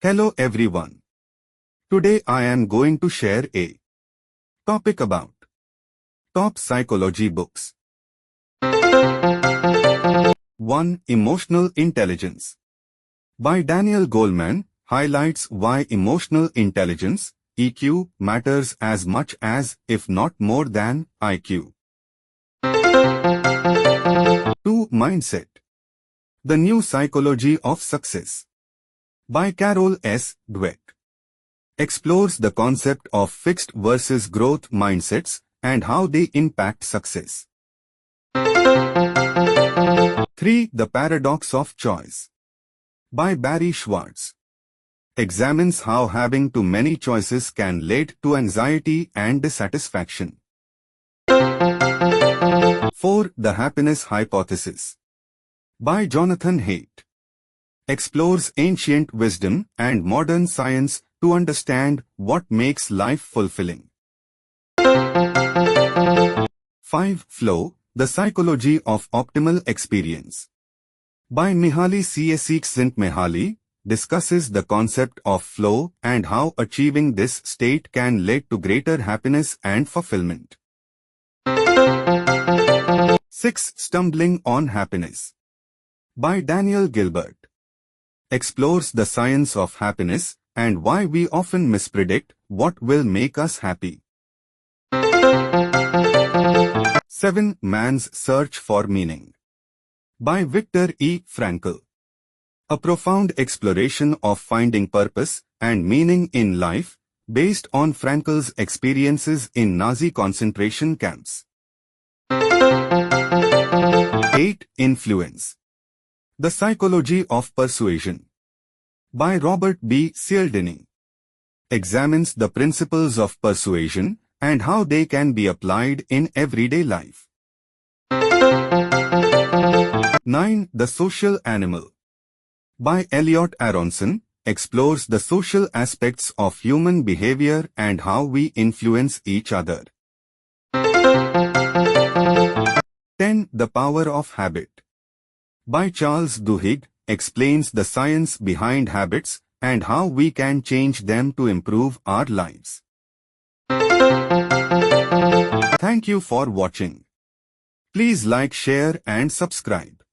Hello everyone. Today I am going to share a topic about top psychology books. 1. Emotional Intelligence by Daniel Goleman highlights why emotional intelligence, EQ, matters as much as, if not more than, IQ. 2. Mindset. The New Psychology of Success by Carol S. Dweck explores the concept of fixed versus growth mindsets and how they impact success. 3. The Paradox of Choice by Barry Schwartz examines how having too many choices can lead to anxiety and dissatisfaction. 4. The Happiness Hypothesis by Jonathan Haidt explores ancient wisdom and modern science to understand what makes life fulfilling. 5. Flow, the Psychology of Optimal Experience by Mihaly Csikszentmihalyi discusses the concept of flow and how achieving this state can lead to greater happiness and fulfillment. 6. Stumbling on Happiness by Daniel Gilbert explores the science of happiness and why we often mispredict what will make us happy. 7. Man's Search for Meaning by Viktor E. Frankl, a profound exploration of finding purpose and meaning in life based on Frankl's experiences in Nazi concentration camps. 8. Influence, the Psychology of Persuasion by Robert B. Cialdini examines the principles of persuasion and how they can be applied in everyday life. 9. The Social Animal by Elliot Aronson explores the social aspects of human behavior and how we influence each other. 10. The Power of Habit by Charles Duhigg explains the science behind habits and how we can change them to improve our lives. Thank you for watching. Please like, share and subscribe.